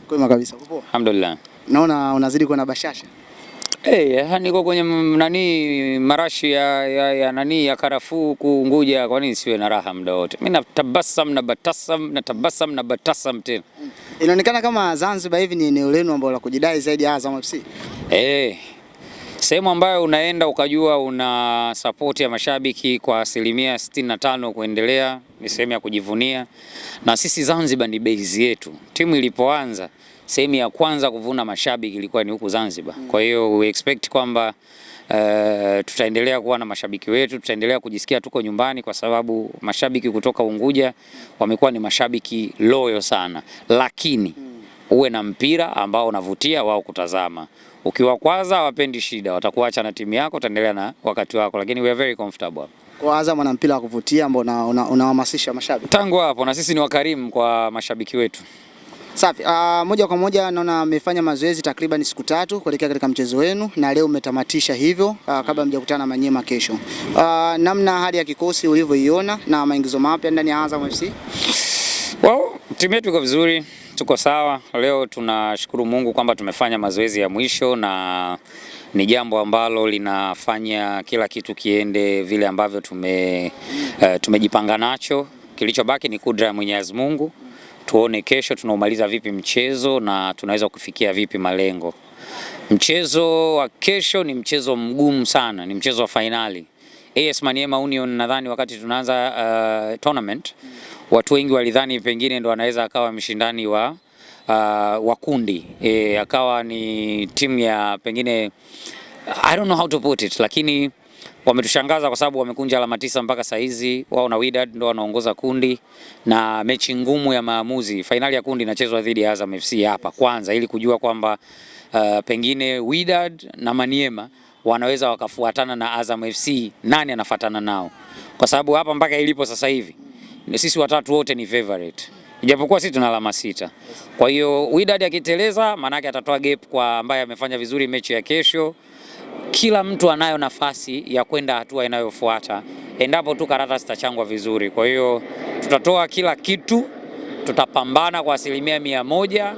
Kwema kabisa. Poa. Alhamdulillah. Naona unazidi kuwa na bashasha. Niko kwenye marashi ya nani ya karafuu kuunguja, kwa nini siwe na raha muda wote? Mimi natabasam na batasam tena. Inaonekana kama Zanzibar hivi ni eneo lenu ambalo la kujidai zaidi ya Azam FC. Sehemu ambayo unaenda ukajua una support ya mashabiki kwa 65% kuendelea, ni sehemu ya kujivunia. Na sisi Zanzibar ni base yetu. Timu ilipoanza sehemu ya kwanza kuvuna mashabiki ilikuwa ni huku Zanzibar. Kwa hiyo we expect kwamba tutaendelea kuwa na mashabiki wetu, tutaendelea kujisikia tuko nyumbani, kwa sababu mashabiki kutoka Unguja wamekuwa ni mashabiki loyal sana. Lakini uwe na mpira ambao unavutia wao kutazama. Ukiwa kwanza wapendi shida, watakuacha na timu yako, utaendelea na wakati wako, lakini we are very comfortable. Kwa Azam ana mpira wa kuvutia ambao unahamasisha mashabiki. Tangu hapo na sisi ni wakarimu kwa mashabiki wetu. Safi. Moja kwa moja naona amefanya mazoezi takriban siku 3 kuelekea katika mchezo wenu na leo umetamatisha hivyo kabla mjakutana na Manyema kesho. Namna hali ya kikosi ulivyoiona na maingizo mapya ndani ya Azam FC? Timu yetu iko vizuri, tuko sawa. Leo tunashukuru Mungu kwamba tumefanya mazoezi ya mwisho na ni jambo ambalo linafanya kila kitu kiende vile ambavyo tumejipanga nacho. Kilichobaki ni kudra ya Mwenyezi Mungu. Tuone kesho tunaumaliza vipi mchezo na tunaweza kufikia vipi malengo. Mchezo wa kesho ni mchezo mgumu sana, ni mchezo wa finali. AS Manyema Union, nadhani wakati tunaanza tournament watu wengi walidhani pengine ndo anaweza akawa mshindani wa kundi, akawa ni timu ya pengine, I don't know how to put it, lakini wametushangaza kwa sababu wamekunja alama 9 mpaka saa hizi. Wao na Wydad ndo wanaongoza kundi na mechi ngumu ya maamuzi. Finali ya kundi inachezwa dhidi ya Azam FC hapa kwanza, ili kujua kwamba pengine Wydad na Manyema wanaweza wakafuatana na Azam FC, nani anafuatana nao, kwa sababu hapa mpaka ilipo sasa hivi sisi watatu wote ni favorite, ijapokuwa sisi tuna alama 6. Kwa hiyo Wydad akiteleza maana yake atatoa gap kwa ambaye amefanya vizuri mechi ya kesho. Kila mtu anayo nafasi ya kwenda hatua inayofuata endapo tu karata zitachangwa vizuri. Kwa hiyo tutatoa kila kitu, tutapambana kwa 100%.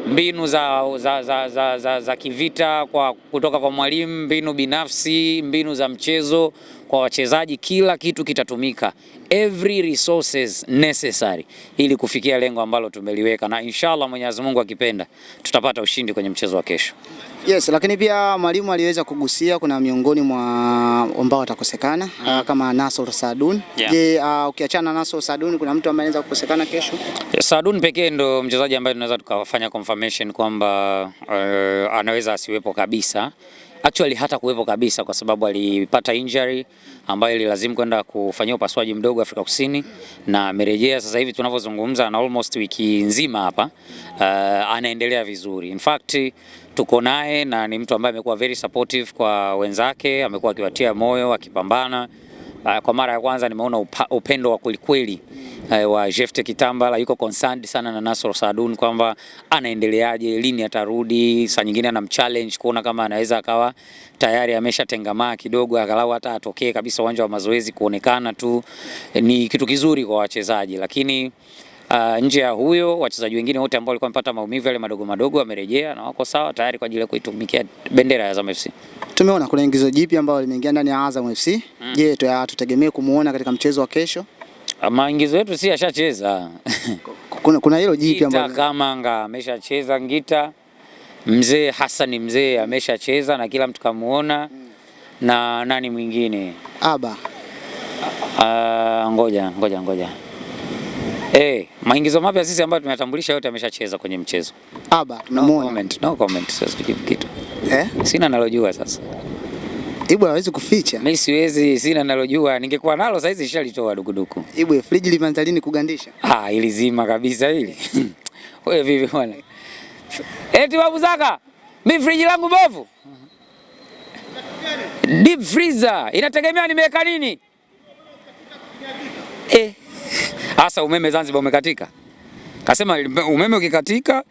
Mbinu za kivita kutoka kwa mwalimu, mbinu binafsi, mbinu za mchezo kwa wachezaji, kila kitu kitatumika, every resources necessary ili kufikia lengo ambalo tumeliweka, na inshallah Mwenyezi Mungu akipenda tutapata ushindi kwenye mchezo wa kesho. Yes, lakini pia mwalimu aliweza kugusia kuna miongoni mwa ambao watakosekana kama Nasor Saadun. Je, ukiachana na Nasor Saadun kuna mtu ambaye anaweza kukosekana kesho? Saadun pekee ndo mchezaji ambaye tunaweza tukafanya confirmation kwamba anaweza asiwepo kabisa. Actually hata kuwepo kabisa, kwa sababu alipata injury ambayo ililazimu kwenda kufanyia upasuaji mdogo Afrika Kusini, na amerejea sasa hivi tunavyozungumza na almost wiki nzima hapa. Anaendelea vizuri. In fact tuko naye na ni mtu ambaye amekuwa very supportive kwa wenzake, amekuwa akiwatia moyo, akipambana. Kwa mara ya kwanza nimeona upendo wa kweli wa Jefte Kitambala. Yuko concerned sana na Nasor Saadun kwamba anaendeleaje, lini atarudi. Saa nyingine anamchallenge kuona kama anaweza akawa tayari ameshatengamaa kidogo, angalau hata atokee kabisa uwanja wa mazoezi kuonekana tu. Ni kitu kizuri kwa wachezaji, lakini nje ya huyo wachezaji wengine wote ambao walikuwa wamepata maumivu yale madogo madogo wamerejea na wako sawa tayari kwa ajili ya kuitumikia bendera ya Azam FC. Tumeona kuna ingizo jipi ambao limeingia ndani ya Azam FC. Je, tutegemee kumuona katika mchezo wa kesho? Maingizo yetu si ashacheza. Kuna hilo jipi ambalo Kamanga ameshacheza, Ngita, Mzee Hassan Mzee ameshacheza na kila mtu kamuona. Na nani mwingine? Aba. Ngoja. Maingizo mapya sisi ambayo tumeyatambulisha yote ameshacheza kwenye mchezo. Aba, tunamuona. No comment sasa kitu. Sina nalojua sasa. Ibu hawezi kuficha. Mimi siwezi, sina nalojua. Ningekuwa nalo sasa hizi nishalitoa dukuduku. Ibu friji limeanza lini kugandisha? Ilizima kabisa hili. Wewe vipi bwana? Eti babu Zaka, mimi friji langu bovu. Deep freezer, inategemea nimeweka nini? Hasa umeme Zanzibar umekatika. Kasema umeme ukikatika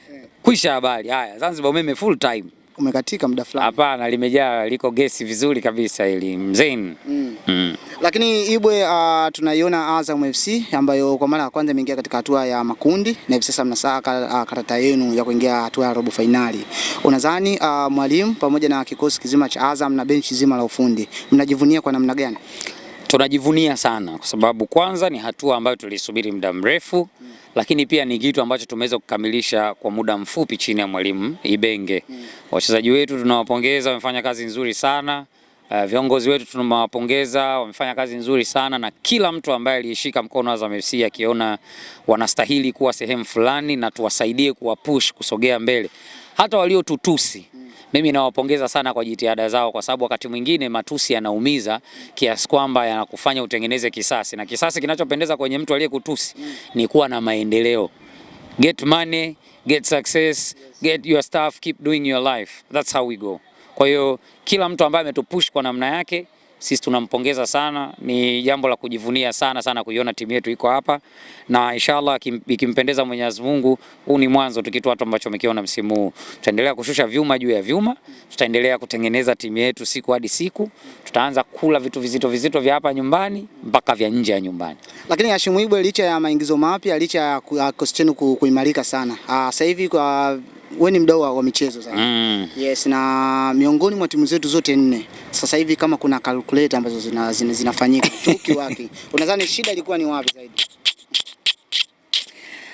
kwisha habari. Haya, Zanzibar umeme full time. kumekatika muda fulani. Hapana, limejaa, liko gesi vizuri kabisa ili mzee. Lakini Ibwe, tunaiona Azam FC ambayo kwa mara ya kwanza imeingia katika hatua ya makundi na hivi sasa mnasaka karata yenu ya kuingia hatua ya robo finali. Unadhani mwalimu pamoja na kikosi kizima cha Azam na benchi zima la ufundi mnajivunia kwa namna gani? Tunajivunia sana kwa sababu kwanza ni hatua ambayo tulisubiri muda mrefu, lakini pia ni kitu ambacho tumeweza kukamilisha kwa muda mfupi chini ya mwalimu Ibenge. Wachezaji wetu tunawapongeza, wamefanya kazi nzuri sana. Viongozi wetu tunawapongeza, wamefanya kazi nzuri sana, na kila mtu ambaye alishika mkono Azam FC akiona wanastahili kuwa sehemu fulani na tuwasaidie kuwapush kusogea mbele. Hata waliotutusi, mimi nawapongeza sana kwa jitihada zao, kwa sababu wakati mwingine matusi yanaumiza kiasi kwamba yanakufanya utengeneze kisasi, na kisasi kinachopendeza kwenye mtu aliyekutusi ni kuwa na maendeleo. Get money, get success, get your stuff, keep doing your life. That's how we go. Kwa hiyo kila mtu ambaye ametupush kwa namna yake, sisi tunampongeza sana. Ni jambo la kujivunia sana kuiona timu yetu iko hapa, na inshallah ikimpendeza Mwenyezi Mungu, huu ni mwanzo tu, kitu watu ambacho umekiona msimu huu. Tutaendelea kushusha vyuma juu ya vyuma, tutaendelea kutengeneza timu yetu siku hadi siku, tutaanza kula vitu vizito vya hapa nyumbani mpaka vya nje ya nyumbani. Lakini Hashim Ibwe, licha ya maingizo mapya, licha ya kikosi chenu kuimarika sana, sasa hivi kwa wewe ni mdau wa michezo sana. Yes, na miongoni mwa timu zetu zote 4 sasa hivi kama kuna calculator ambazo zinafanyika chuki wake, unadhani shida ilikuwa ni wapi zaidi?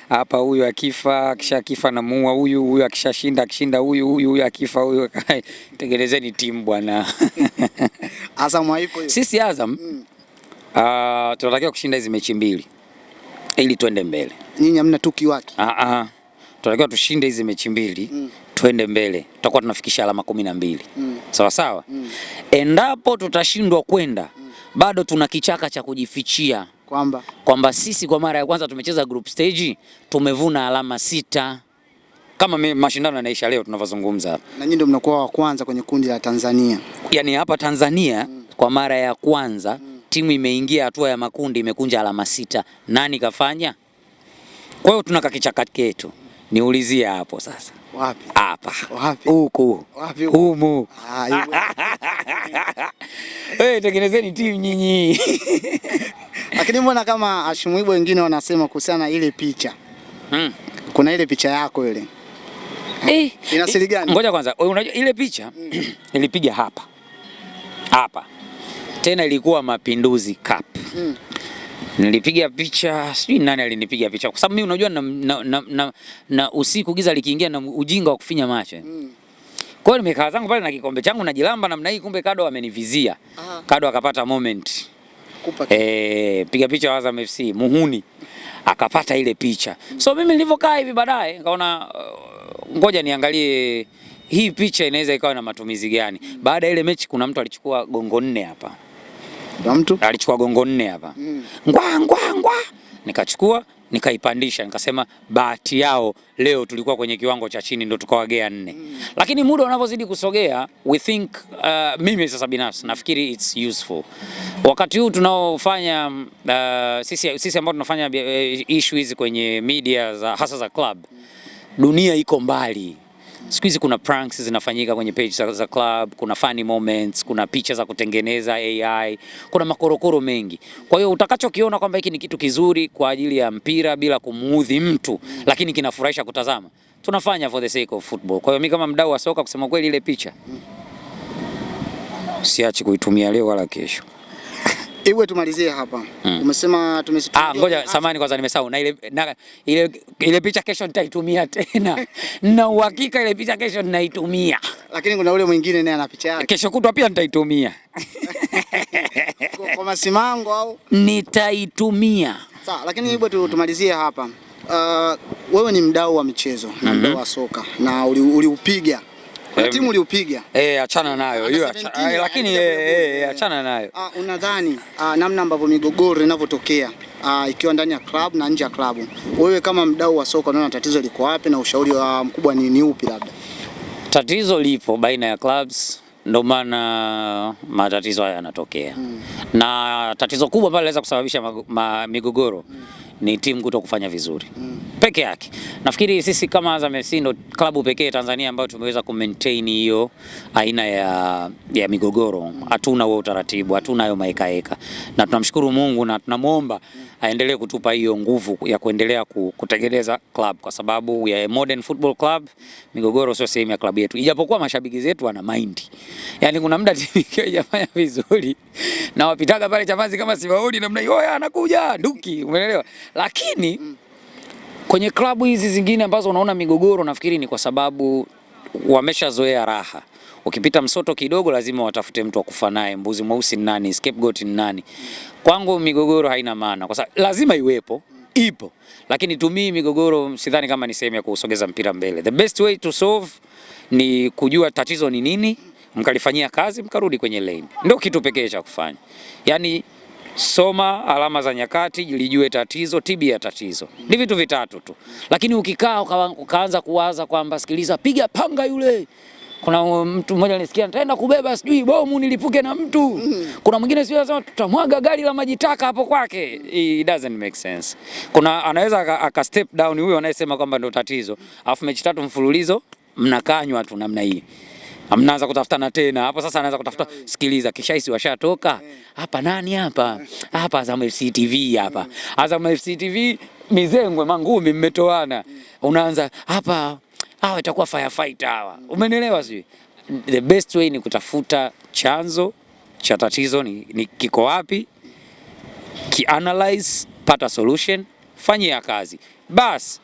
Hapa huyu akifa, akishakifa na muua huyu akishinda huyu akifa huyu. Tengenezeni timu bwana. Azam haipo hiyo. Sisi Azam tunatakiwa kushinda hizi mechi 2 ili tuende mbele. Nyinyi hamna tuki wake. Tunatakiwa tushinde hizi mechi 2 tuende mbele. Tutakuwa tunafikisha alama 12. Sawa. Endapo tutashindwa kwenda, bado tuna kichaka cha kujifichia kwamba sisi kwa mara ya kwanza tumecheza group stage, tumevuna alama 6. Kama mashindano yanaisha leo tunavyozungumza hapa. Na nyinyi ndio mnakuwa wa kwanza kwenye kundi la Tanzania. Yaani hapa Tanzania kwa mara ya kwanza timu imeingia hatua ya makundi imekunja alama 6. Nani kafanya? Kwa hiyo tuna kichaka chetu. Niulizie hapo sasa. Wapi? Hapa. Wapi? Huku. Wapi? Humu. Tengenezeni timu nyinyi. Lakini mbona kama Hashim Ibwe wengine wanasema kuhusiana na ile picha. Kuna ile picha yako ile. Ina siri gani? Ngoja kwanza, unajua ile picha nilipiga hapa. Tena ilikuwa Mapinduzi Cup. Nilipiga picha, sijui nani alinipiga picha, kwa sababu mimi unajua na usiku giza likiingia na ujinga wa kufinya macho. Kwa hiyo nimekaa zangu pale na kikombe changu najilamba namna hii, kumbe Kado amenivizia. Kado akapata moment. Piga picha wa Azam FC, muhuni. Akapata ile picha. So mimi nilivyokaa hivi baadaye nikaona ngoja niangalie hii picha inaweza ikawa na matumizi gani. Baada ya ile mechi kuna mtu alichukua gongo 4 hapa. Alichukua gongo 4 hapa. Ngwa. Nikachukua, nikaipandisha, nikasema bahati yao leo tulikuwa kwenye kiwango cha chini ndio tukawagea 4. Lakini muda unavyozidi kusogea, we think mimi sasa binafsi nafikiri it's useful. Wakati huu tunaofanya sisi ambao tunafanya issues kwenye media hasa za club, dunia iko mbali. Siku hizi kuna pranks zinafanyika kwenye page za club, kuna funny moments, kuna picha za kutengeneza AI, kuna makorokoro mengi. Kwa hiyo utakachokiona kwamba hiki ni kitu kizuri kwa ajili ya mpira bila kumuudhi mtu, lakini kinafurahisha kutazama, tunafanya for the sake of football. Kwa hiyo mimi kama mdau wa soka, kusema kweli, ile picha siachi kuitumia leo wala kesho. Ibwe, tumalizie hapa. Umesema tumesitumia. Ngoja samani kwanza, nimesahau na ile picha kesho nitaitumia tena. Na uhakika ile picha kesho ninaitumia. Lakini kuna ule mwingine naye ana picha yake. Kesho kutwa pia nitaitumia. Kwa masimango au nitaitumia. Sawa, lakini Ibwe tumalizie hapa. Wewe ni mdau wa michezo na mdau wa soka na uliupiga. Kuna timu uliupiga. Achana nayo. Hiyo lakini achana nayo. Unadhani namna ambavyo migogoro inavyotokea ikiwa ndani ya club na nje ya club, wewe kama mdau wa soka unaona tatizo liko wapi na ushauri wa mkubwa ni upi labda? Tatizo lipo baina ya clubs, ndio maana matatizo haya yanatokea. Na tatizo kubwa ambalo linaweza kusababisha migogoro ni timu kuto kufanya vizuri peke yake. Nafikiri sisi kama Azam FC ndo klabu pekee Tanzania ambayo tumeweza kumaintain hiyo aina ya migogoro. Hatuna huo utaratibu, hatuna hayo maekaeka, na tunamshukuru Mungu na tunamuomba aendelee kutupa hiyo nguvu ya kuendelea kutengeneza club, kwa sababu ya modern football club. Migogoro sio sehemu ya klabu yetu, ijapokuwa mashabiki zetu wana mind. Yani kuna muda timu haijafanya vizuri na wapitaga pale Chamazi kama siwaoni namna hiyo, anakuja nduki, umeelewa? Lakini kwenye klabu hizi zingine ambazo unaona migogoro, nafikiri ni kwa sababu wameshazoea raha. Ukipita msoto kidogo lazima watafute mtu wa kufa naye, mbuzi mweusi ni nani, scapegoat ni nani. Kwangu migogoro haina maana, kwa sababu lazima iwepo, ipo, lakini tumii migogoro sidhani kama ni sehemu ya kusogeza mpira mbele. The best way to solve ni kujua tatizo ni nini, mkalifanyia kazi, mkarudi kwenye lane. Ndio kitu pekee cha kufanya. Yani soma alama za nyakati, lijue tatizo, tibia tatizo. Ni vitu vitatu tu. Lakini ukikaa ukaanza kuwaza kwamba sikiliza, piga panga yule. Kuna mtu mmoja nilisikia nitaenda kubeba sijui bomu nilipuke na mtu. Kuna mwingine sio anasema tutamwaga gari la maji taka hapo kwake. It doesn't make sense. Kuna anaweza aka step down huyo anayesema kwamba ndio tatizo. Alafu mechi 3 mfululizo mnakanywa tu namna hii. Mnaanza kutafutana tena. Hapo sasa anaanza kutafuta, sikiliza, kishaisi washatoka. Hapa nani hapa? Hapa Azam FC TV hapa. Azam FC TV mizengwe mangumi mmetoana. Unaanza hapa hawa itakuwa firefighter hawa. Umenielewa sio? The best way ni kutafuta chanzo cha tatizo ni kiko wapi? Ki-analyze, pata solution, fanyia kazi. Bas.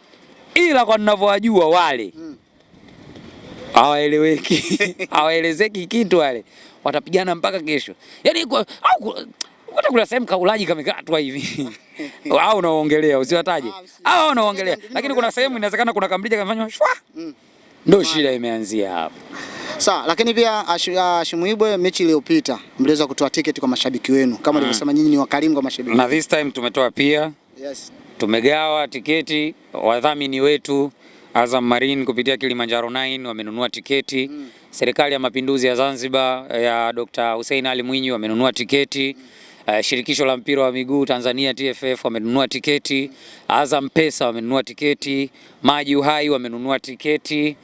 Ila kwa ninavyojua wale hawaeleweki. Hawaelezeki kitu wale. Watapigana mpaka kesho. Yaani kuna sehemu kaulaji kamekatwa hivi. Au unaongelea usiwataje. Au unaongelea. Lakini kuna sehemu inawezekana kuna kamlija kamefanywa shwa. Ndio shida imeanzia hapo. Sawa, lakini pia Shimuibwe, mechi iliyopita mliweza kutoa tiketi kwa mashabiki wenu. Kama nilivyosema nyinyi ni wakarimu kwa mashabiki. Na this time tumetoa pia. Yes. Tumegawa tiketi, wadhamini wetu Azam Marine kupitia Kilimanjaro 9 wamenunua tiketi. Serikali ya Mapinduzi ya Zanzibar ya Dr. Hussein Ali Mwinyi wamenunua tiketi. Shirikisho la mpira wa miguu Tanzania TFF wamenunua tiketi. Azam Pesa wamenunua tiketi. Maji Uhai wamenunua tiketi.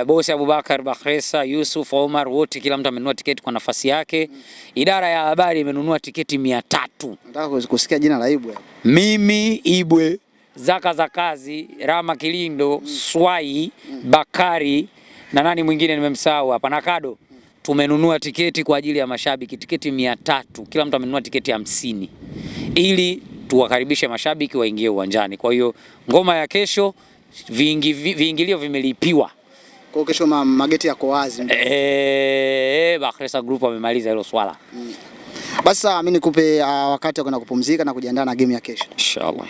Bosi Abubakar Bakhresa, Yusuf Omar, wote kila mtu amenunua tiketi kwa nafasi yake. Idara ya habari imenunua tiketi 300. Nataka kusikia jina la Ibwe. Mimi Ibwe, Zaka za kazi, Rama Kilindo, Swai, Bakari na nani mwingine nimemsahau hapa, Nakado. Tumenunua tiketi kwa ajili ya mashabiki, tiketi 300. Kila mtu amenunua tiketi 50 ili tuwakaribishe mashabiki waingie uwanjani. Kwa hiyo ngoma ya kesho viingilio vimelipiwa. Kwa kesho mageti yako wazi. Bakhresa Group wamemaliza hilo swala. Basi mimi nikupe wakati wa kwenda kupumzika na kujiandaa na game ya kesho. Inshallah.